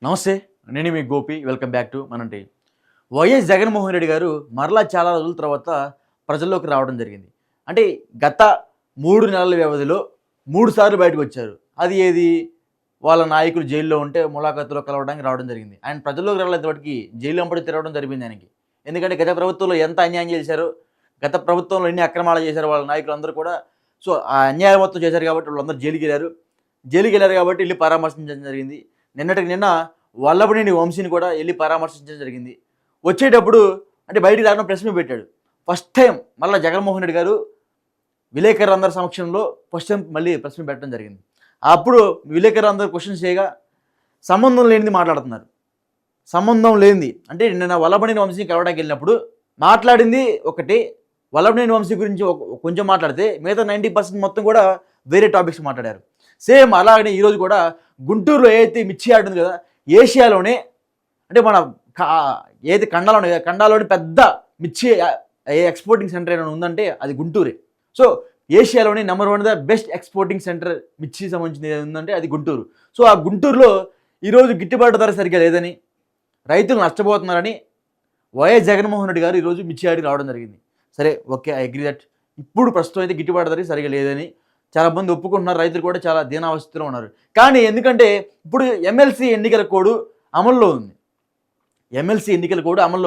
నమస్తే. నేను మీ Gopi. Welcome back to మన టీవీ. వైఎస్ జగన్మోహన్ రెడ్డి గారు మరలా చాలా రోజుల తర్వాత ప్రజల్లోకి రావడం జరిగింది. అంటే గత 3 నెలల వ్యవధిలో 3 సార్లు బయటకొచ్చారు. అది ఏది? వాళ్ళ నాయకులు జైల్లో ఉంటే ములాఖాతులో కలవడానికి రావడం జరిగింది. ఆయన ప్రజల్లోకి రాలేంతవరకు జైలు వెంబడి తిరగడం జరిగింది ఆయనకి. ఎందుకంటే గత ప్రభుత్వంలో ఎంత అన్యాయం చేశారో, గత ప్రభుత్వంలో ఎన్ని అక్రమాలు చేశారో వాళ్ళ నాయకులందరూ కూడా. సో, ఆ అన్యాయం మొత్తం చేశారు కాబట్టి వాళ్ళందరూ జైలుకెళ్లారు. జైలుకెళ్లారు కాబట్టి ఎళ్లి పరామర్శించడం జరిగింది. నిన్నటికి నిన్న వల్లభనేని వంశీని కూడా వెళ్ళి పరామర్శించడం జరిగింది. వచ్చేటప్పుడు అంటే బయటికి రావడం ప్రెస్ మీట్ పెట్టాడు. ఫస్ట్ టైం మళ్ళీ జగన్మోహన్ రెడ్డి గారు విలేకరులందరి సమక్షంలో ఫస్ట్ టైం మళ్ళీ ప్రెస్ మీట్ పెట్టడం జరిగింది. అప్పుడు విలేకరులందరూ క్వశ్చన్స్ చేయగా సంబంధం లేనిది మాట్లాడుతున్నారు. సంబంధం లేనిది అంటే నిన్న వల్లభనేని వంశీని కలవడానికి వెళ్ళినప్పుడు మాట్లాడింది ఒకటి, వల్లభనేని వంశీ గురించి కొంచెం మాట్లాడితే మిగతా 90% మొత్తం కూడా వేరే టాపిక్స్ మాట్లాడారు. సేమ్ అలాగనే ఈరోజు కూడా గుంటూరులో ఏదైతే మిర్చి యార్డ్ ఉంది కదా, ఏషియాలోనే అంటే మన ఏదైతే ఖండాలోని పెద్ద మిర్చి ఎక్స్పోర్టింగ్ సెంటర్ ఏమైనా ఉందంటే అది గుంటూరే. సో ఏషియాలోని నెంబర్ 1 బెస్ట్ ఎక్స్పోర్టింగ్ సెంటర్ మిర్చి సంబంధించింది ఉందంటే అది గుంటూరు. సో ఆ గుంటూరులో ఈరోజు గిట్టుబాటు ధర సరిగ్గా లేదని, రైతులు నష్టపోతున్నారని వైఎస్ జగన్మోహన్ రెడ్డి గారు ఈరోజు మిర్చి యార్డ్కి రావడం జరిగింది. సరే, ఓకే, ఐ అగ్రీ దట్. ఇప్పుడు ప్రస్తుతం అయితే గిట్టుబాటు ధర సరిగ్గా లేదని చాలామంది ఒప్పుకుంటున్నారు. రైతులు కూడా చాలా దీనావస్థలో ఉన్నారు. కానీ ఎందుకంటే ఇప్పుడు ఎమ్మెల్సీ ఎన్నికల కోడ్ అమల్లో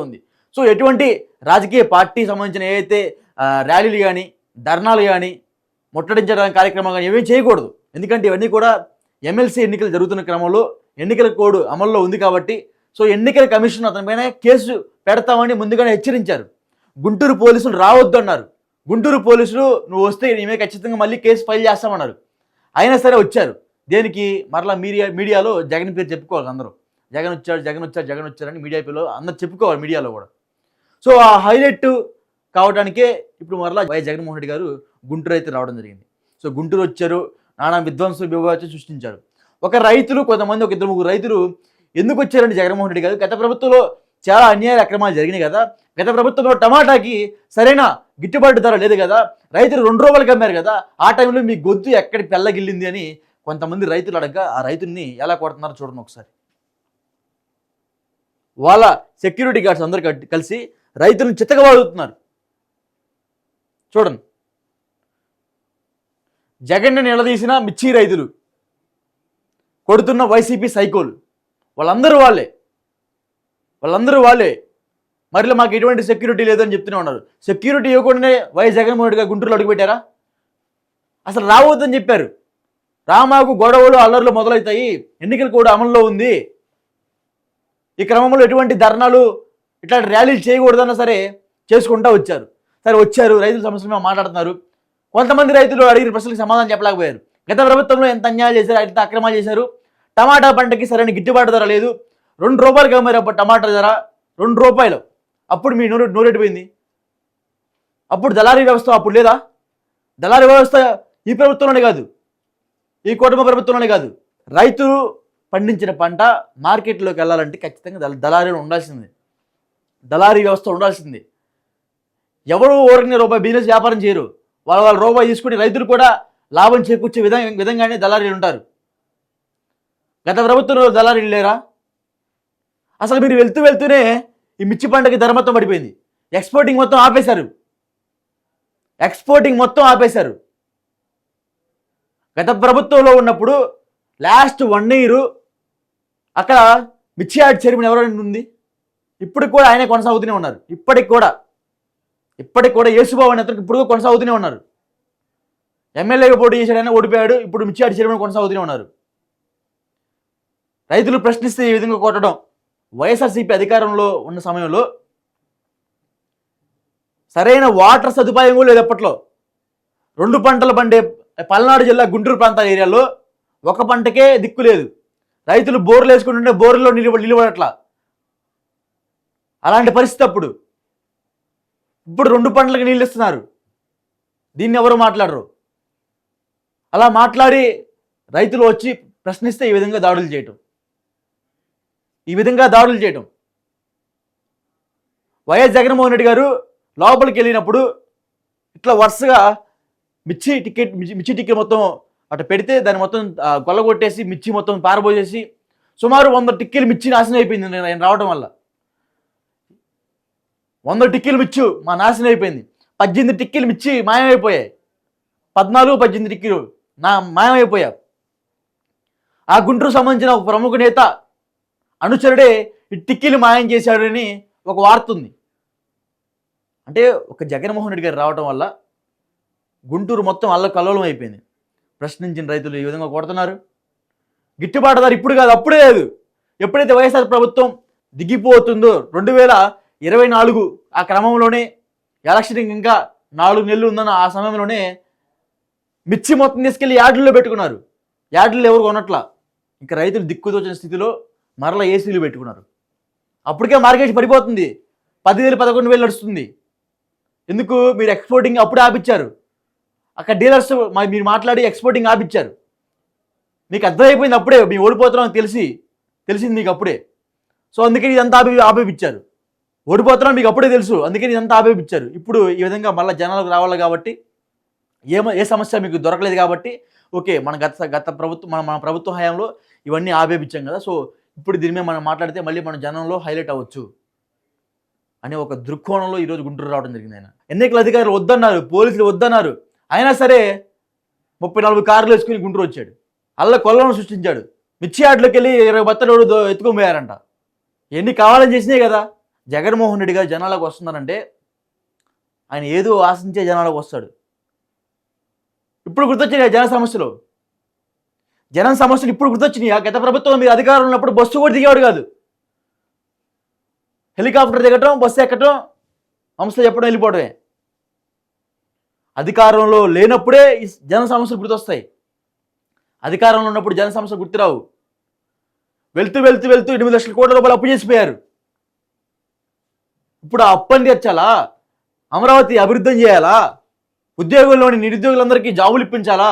ఉంది. సో ఎటువంటి రాజకీయ పార్టీ సంబంధించిన ఏవైతే ర్యాలీలు కానీ, ధర్నాలు కానీ, ముట్టడించడానికి కార్యక్రమాలు కానీ ఏమేమి చేయకూడదు. ఎందుకంటే ఇవన్నీ కూడా ఎమ్మెల్సీ ఎన్నికలు జరుగుతున్న క్రమంలో ఎన్నికల కోడ్ అమల్లో ఉంది కాబట్టి. సో ఎన్నికల కమిషన్ అతనిపైన కేసు పెడతామని ముందుగానే హెచ్చరించారు. గుంటూరు పోలీసులు రావద్దు అన్నారు. గుంటూరు పోలీసులు నువ్వు వస్తే నీ ఖచ్చితంగా మళ్ళీ కేసు ఫైల్ చేస్తామన్నారు. అయినా సరే వచ్చారు. దేనికి? మరలా మీడియాలో జగన్ పేరు చెప్పుకోవాలి అందరూ. జగన్ వచ్చారని మీడియా పేరులో అందరూ చెప్పుకోవాలి మీడియాలో కూడా. సో ఆ హైలైట్ కావడానికే ఇప్పుడు మరలా వైఎస్ జగన్మోహన్ రెడ్డి గారు గుంటూరు అయితే రావడం జరిగింది. సో గుంటూరు వచ్చారు, నానా విధ్వంసం సృష్టించారు. కొంతమంది ఒక 2-3 రైతులు ఎందుకు వచ్చారండి జగన్మోహన్ రెడ్డి గారు? గత ప్రభుత్వంలో చాలా అన్యాయ అక్రమాలు జరిగినాయి కదా, గత ప్రభుత్వంలో టమాటాకి సరైన గిట్టుబాటు ధర లేదు కదా, రైతులు 2 రూపాయలకి అమ్మారు కదా, ఆ టైంలో మీ గొంతు ఎక్కడి పెళ్ళగిల్లింది అని కొంతమంది రైతులు అడగగా ఆ రైతుల్ని ఎలా కొడుతున్నారో చూడండి ఒకసారి. వాళ్ళ సెక్యూరిటీ గార్డ్స్ అందరు కలిసి రైతులను చిత్తగబాదుతున్నారు. చూడండి, జగన్ని నిలదీసిన మిర్చి రైతులు, కొడుతున్న వైసీపీ సైకోలు, వాళ్ళందరూ వాళ్ళే మరిలో మాకు ఎటువంటి సెక్యూరిటీ లేదని చెప్తూనే ఉన్నారు. సెక్యూరిటీ ఇవ్వకుండానే వైఎస్ జగన్మోహన్ రెడ్డి గారు గుంటూరులో అడుగుపెట్టారా? అసలు రావద్దని చెప్పారు. రామాకు గొడవలు అల్లర్లు మొదలవుతాయి, ఎన్నికలు కూడా అమల్లో ఉంది, ఈ క్రమంలో ఎటువంటి ధర్నాలు ఇట్లాంటి ర్యాలీలు చేయకూడదన్నా సరే చేసుకుంటూ వచ్చారు. రైతుల సమస్యల మీద మాట్లాడుతున్నారు. కొంతమంది రైతులు అడిగిన ప్రశ్నలకు సమాధానం చెప్పలేకపోయారు. గత ప్రభుత్వంలో ఎంత అన్యాయాలు చేశారు, ఎంత అక్రమాలు చేశారు, టమాటా పంటకి సరైన గిట్టుబాటు ధర లేదు, 2 రూపాయలకి అమ్మారు అప్పుడు టమాటా ధర 2 రూపాయలు. అప్పుడు మీ నూరెట్టిపోయింది. అప్పుడు దళారీ వ్యవస్థ అప్పుడు లేదా? దళారీ వ్యవస్థ ఈ ప్రభుత్వంలోనే కాదు, ఈ కుటుంబ ప్రభుత్వంలోనే కాదు. రైతులు పండించిన పంట మార్కెట్లోకి వెళ్ళాలంటే ఖచ్చితంగా దళారీలు ఉండాల్సిందే, దళారీ వ్యవస్థ ఉండాల్సిందే. ఎవరు ఊరికి రూపాయి బిజినెస్ వ్యాపారం చేయరు. వాళ్ళ రూపాయి తీసుకుని రైతులు కూడా లాభం చేకూర్చే విధంగానే దళారీలు ఉంటారు. గత ప్రభుత్వంలో దళారీలు లేరా? అసలు మీరు వెళ్తూనే ఈ మిర్చి పంటకి ధర మొత్తం పడిపోయింది. ఎక్స్పోర్టింగ్ మొత్తం ఆపేశారు. గత ప్రభుత్వంలో ఉన్నప్పుడు లాస్ట్ 1 ఇయర్ అక్కడ మిర్చి యార్డ్ చైర్మన్ ఎవరైనా ఉంది? ఇప్పటికి కూడా ఆయనే కొనసాగుతూనే ఉన్నారు. ఇప్పటికి కూడా యేసుబాబు అనే అతనికి ఇప్పుడు కొనసాగుతూనే ఉన్నారు. ఎమ్మెల్యేగా పోటీ చేశాడైనా ఓడిపోయాడు. ఇప్పుడు మిర్చి యార్డ్ చైర్మన్ కొనసాగుతూనే ఉన్నారు. రైతులు ప్రశ్నిస్తే ఈ విధంగా కొట్టడం. వైఎస్ఆర్సీపీ అధికారంలో ఉన్న సమయంలో సరైన వాటర్ సదుపాయం కూడా లేదు. అప్పట్లో 2 పంటలు పండే పల్నాడు జిల్లా గుంటూరు ప్రాంతాల ఏరియాలో ఒక పంటకే దిక్కు లేదు. రైతులు బోర్లు వేసుకుంటుంటే బోర్లలో నిలబడట్లా. అలాంటి పరిస్థితి అప్పుడు. ఇప్పుడు 2 పంటలకు నీళ్ళు ఇస్తున్నారు. దీన్ని ఎవరు మాట్లాడరు. అలా మాట్లాడి రైతులు వచ్చి ప్రశ్నిస్తే ఈ విధంగా దాడులు చేయటం. వైఎస్ జగన్మోహన్ రెడ్డి గారు లోపలికి వెళ్ళినప్పుడు ఇట్లా వరుసగా మిర్చి టికెట్ మొత్తం అటు పెడితే దాన్ని మొత్తం కొల్లగొట్టేసి మిర్చి మొత్తం పారబోసేసి సుమారు 100 టిక్కీలు మిర్చి నాశనం అయిపోయింది నేను రావడం వల్ల. 100 టిక్కీలు మిర్చి మా నాశనం అయిపోయింది. 18 టిక్కీలు మిర్చి మాయమైపోయాయి. 14-18 టిక్కీలు మాయమైపోయాయి. ఆ గుంటూరు సంబంధించిన ఒక ప్రముఖ నేత అనుచరుడే ఈ టిక్కీలు మాయం చేశాడని ఒక వార్త ఉంది. అంటే ఒక జగన్మోహన్ రెడ్డి గారు రావడం వల్ల గుంటూరు మొత్తం అల్లకల్లోలం అయిపోయింది. ప్రశ్నించిన రైతులు ఈ విధంగా కొడుతున్నారు. గిట్టుబాటు ధర ఇప్పుడు కాదు, అప్పుడే లేదు. ఎప్పుడైతే వైఎస్ఆర్ ప్రభుత్వం దిగిపోతుందో 2024 ఆ క్రమంలోనే, ఎలక్షన్ ఇంకా 4 నెలలు ఉందన్న ఆ సమయంలోనే మిర్చి మొత్తం తీసుకెళ్లి యార్డుల్లో పెట్టుకున్నారు. యార్డుల్లో ఎవరు కొనట్లా. ఇంకా రైతులు దిక్కుతోచిన స్థితిలో మరలా ఏసీలు పెట్టుకున్నారు. అప్పటికే మార్కెట్ పడిపోతుంది. 10,000-11,000 నడుస్తుంది. ఎందుకు? మీరు ఎక్స్పోర్టింగ్ అప్పుడే ఆపిచ్చారు. అక్కడ డీలర్స్ మీరు మాట్లాడి ఎక్స్పోర్టింగ్ ఆపిచ్చారు. మీకు అర్థమైపోయింది అప్పుడే, మేము ఓడిపోతున్నాం తెలిసింది మీకు అప్పుడే. సో అందుకని ఇదంతా ఆపేపించారు. ఓడిపోతున్నాం మీకు అప్పుడే తెలుసు, అందుకని ఇదంతా ఆపేపించారు. ఇప్పుడు ఈ విధంగా మళ్ళీ జనాలకు రావాలి కాబట్టి, ఏ సమస్య మీకు దొరకలేదు కాబట్టి, ఓకే మన గత ప్రభుత్వం మన ప్రభుత్వ హయాంలో ఇవన్నీ ఆపేపించాం కదా, సో ఇప్పుడు దీని మీద మనం మాట్లాడితే మళ్ళీ మన జనంలో హైలైట్ అవ్వచ్చు అనే ఒక దృక్కోణంలో ఈరోజు గుంటూరు రావడం జరిగింది. ఆయన ఎన్నికల అధికారులు వద్దన్నారు, పోలీసులు వద్దన్నారు, అయినా సరే 34 కార్లు వేసుకుని గుంటూరు వచ్చాడు. కొల్లను సృష్టించాడు. మిర్చి యార్డులోకి వెళ్ళి 20 బత్తలు ఎత్తుకొని పోయారంట. ఎన్ని కావాలని చేసినాయి కదా. జగన్మోహన్ రెడ్డి గారు జనాలకు వస్తున్నారంటే ఆయన ఏదో ఆశించే జనాలకు వస్తాడు. ఇప్పుడు గుర్తొచ్చినాయి జన సమస్యలు ఇప్పుడు గుర్తొచ్చినాయి. గత ప్రభుత్వం మీరు అధికారంలో ఉన్నప్పుడు బస్సు కూడా దిగేవాడు కాదు. హెలికాప్టర్ దిగటం, బస్సు ఎక్కటం, సంస్థ చెప్పడం, వెళ్ళిపోవడమే. అధికారంలో లేనప్పుడే జన సమస్యలు గుర్తొస్తాయి. అధికారంలో ఉన్నప్పుడు జన సమస్యలు గుర్తురావు. వెళ్తూ 8 లక్షల కోట్ల రూపాయలు అప్పు చేసిపోయారు. ఇప్పుడు ఆ అప్పని తీర్చాలా? అమరావతి అభివృద్ధి చేయాలా? ఉద్యోగుల్లోని నిరుద్యోగులందరికీ జాబులు ఇప్పించాలా?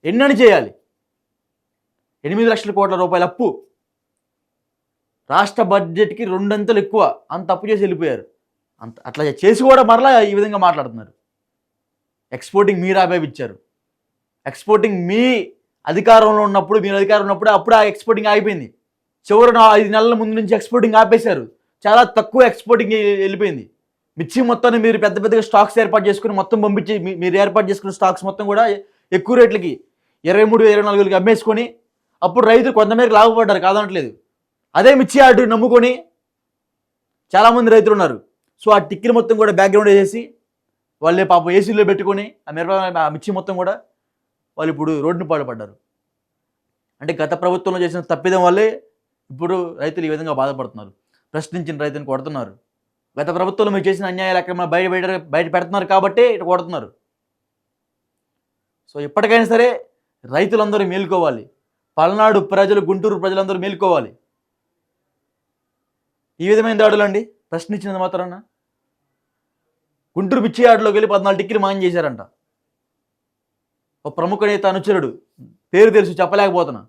ఎన్నని చేయాలి? 8 లక్షల కోట్ల రూపాయల అప్పు. రాష్ట్ర బడ్జెట్కి 2 అంతలు ఎక్కువ. అంత అప్పు చేసి వెళ్ళిపోయారు. అట్లా చేసి కూడా మరలా ఈ విధంగా మాట్లాడుతున్నారు. ఎక్స్పోర్టింగ్ మీరు ఆపేపించారు. ఎక్స్పోర్టింగ్ మీ అధికారంలో ఉన్నప్పుడు, మీరు అధికారంలో ఉన్నప్పుడు అప్పుడు ఆ ఎక్స్పోర్టింగ్ ఆగిపోయింది. చివరి 5 నెలల ముందు నుంచి ఎక్స్పోర్టింగ్ ఆపేశారు. చాలా తక్కువ ఎక్స్పోర్టింగ్ వెళ్ళిపోయింది. మిర్చి మొత్తాన్ని మీరు పెద్దగా స్టాక్స్ ఏర్పాటు చేసుకుని మొత్తం పంపించి, మీరు ఏర్పాటు చేసుకున్న స్టాక్స్ మొత్తం కూడా ఎక్కువ రేట్లకి 23-24 అమ్మేసుకొని అప్పుడు రైతులు కొంతమేరకు లాభపడ్డారు, కాదనట్లేదు. అదే మిర్చి యార్డు నమ్ముకొని చాలామంది రైతులు ఉన్నారు. సో ఆ టిక్కీలు మొత్తం కూడా బ్యాక్గ్రౌండ్ వేసేసి వాళ్ళే పాపం ఏసీలో పెట్టుకొని ఆ మిర్చి మొత్తం కూడా వాళ్ళు ఇప్పుడు రోడ్డును పాడుపడ్డారు. అంటే గత ప్రభుత్వంలో చేసిన తప్పిదం వల్లే ఇప్పుడు రైతులు ఈ విధంగా బాధపడుతున్నారు. ప్రశ్నించిన రైతుని కొడుతున్నారు. గత ప్రభుత్వంలో మీరు చేసిన అన్యాయాలు అక్రమాలు బయట పెడుతున్నారు కాబట్టి ఇటు కొడుతున్నారు. సో ఎప్పటికైనా సరే రైతులందరూ మేలుకోవాలి. పల్నాడు ప్రజలు, గుంటూరు ప్రజలందరూ మేలుకోవాలి. ఈ విధమైన దాడులు అండి ప్రశ్నించినంత మాత్రాన. గుంటూరు మిర్చి యార్డులోకి వెళ్ళి 14 టిక్కీలు మాయం చేశారంట. ఒక ప్రముఖ నేత అనుచరుడు, పేరు తెలుసు చెప్పలేకపోతున్నా.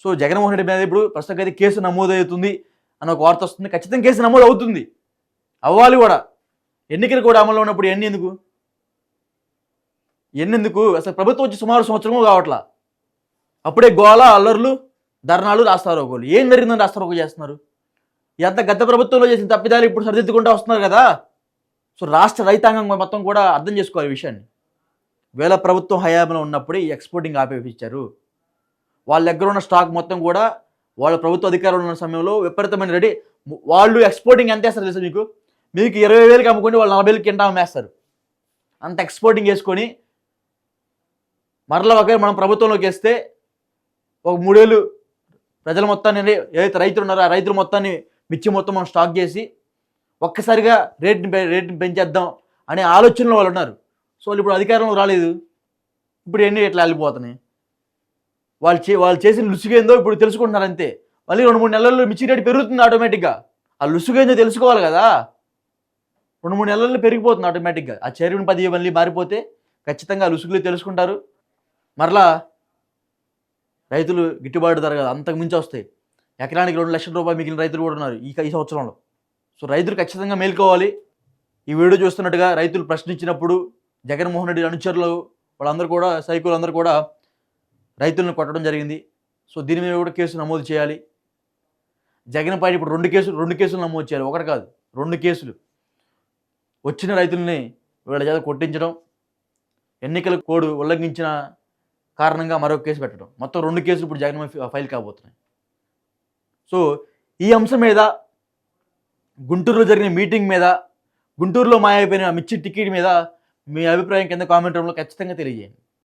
సో జగన్మోహన్ రెడ్డి మీద ఇప్పుడు ప్రస్తుతం అయితే కేసు నమోదవుతుంది అని ఒక వార్త వస్తుంది. ఖచ్చితంగా కేసు నమోదు అవుతుంది, అవ్వాలి కూడా. ఎన్నికలు కూడా అమల్లో ఉన్నప్పుడు ఎన్నెందుకు అసలు ప్రభుత్వం వచ్చి సుమారు సంవత్సరము కావట్లా, అప్పుడే గోల, అల్లర్లు, ధర్నాలు, రాస్తారోకోలు. ఏం జరిగిందని రాస్తారోకో చేస్తున్నారు? ఎంత గత ప్రభుత్వంలో చేసిన తప్పిదాలు ఇప్పుడు సరిదిద్దుకుంటూ వస్తున్నారు కదా. సో రాష్ట్ర రైతాంగం మొత్తం కూడా అర్థం చేసుకోవాలి ఈ విషయాన్ని. వేళ ప్రభుత్వం హయాంలో ఉన్నప్పుడే ఈ ఎక్స్పోర్టింగ్ ఆపేపించారు. వాళ్ళ దగ్గర ఉన్న స్టాక్ మొత్తం కూడా వాళ్ళ ప్రభుత్వ అధికారంలో ఉన్న సమయంలో విపరీతమైన రెడీ. వాళ్ళు ఎక్స్పోర్టింగ్ ఎంత వేస్తారు తెలుసు మీకు? 20,000కి అమ్ముకొని వాళ్ళు 40,000కి ఎంత అమ్మేస్తారు. అంత ఎక్స్పోర్టింగ్ వేసుకొని మరలా ఒకవేళ మనం ప్రభుత్వంలోకి వేస్తే ఒక 3 ఏళ్ళు ప్రజల మొత్తాన్ని, ఏదైతే రైతులు ఉన్నారో ఆ రైతుల మొత్తాన్ని, మిర్చి మొత్తం మనం స్టాక్ చేసి ఒక్కసారిగా రేట్ని పెంచేద్దాం అనే ఆలోచనలో వాళ్ళు ఉన్నారు. సో వాళ్ళు ఇప్పుడు అధికారంలో రాలేదు, ఇప్పుడు ఎన్ని ఎట్లా వెళ్ళిపోతున్నాయి. వాళ్ళు చేసిన లుసుగేందో ఇప్పుడు తెలుసుకుంటున్నారు అంతే. మళ్ళీ 2-3 నెలల్లో మిర్చి రేటు పెరుగుతుంది ఆటోమేటిక్గా. ఆ లుసుగేందో తెలుసుకోవాలి కదా. 2-3 నెలల్లో పెరిగిపోతుంది ఆటోమేటిక్గా. ఆ చైర్మన్ 10 మళ్ళీ మారిపోతే ఖచ్చితంగా లుసుగులు తెలుసుకుంటారు. మరలా రైతులు గిట్టుబాటు ధర కదా అంతకు మించి వస్తాయి. ఎకరానికి 2 లక్షల రూపాయలు మిగిలిన రైతులు కూడా ఉన్నారు ఈ సంవత్సరంలో. సో రైతులు ఖచ్చితంగా మేల్కోవాలి. ఈ వీడియో చూస్తున్నట్టుగా రైతులు ప్రశ్నించినప్పుడు జగన్మోహన్ రెడ్డి అనుచరులు వాళ్ళందరూ కూడా, సైకులు అందరూ కూడా రైతులను కొట్టడం జరిగింది. సో దీని మీద కూడా కేసు నమోదు చేయాలి. జగన్ పైన ఇప్పుడు రెండు కేసులు నమోదు చేయాలి. ఒకటి కాదు, 2 కేసులు. వచ్చిన రైతుల్ని వీళ్ళ చేత కొట్టించడం, ఎన్నికల కోడ్ ఉల్లంఘించిన కారణంగా మరొక కేసు పెట్టడం. మొత్తం 2 కేసులు ఇప్పుడు జగన్ మీద ఫైల్ కాబోతున్నాయి. సో ఈ అంశం మీద, గుంటూరులో జరిగిన మీటింగ్ మీద, గుంటూరులో మాయమైపోయిన మిర్చి టికెట్ మీద మీ అభిప్రాయం కింద కామెంట్ రూమ్లో ఖచ్చితంగా తెలియజేయండి.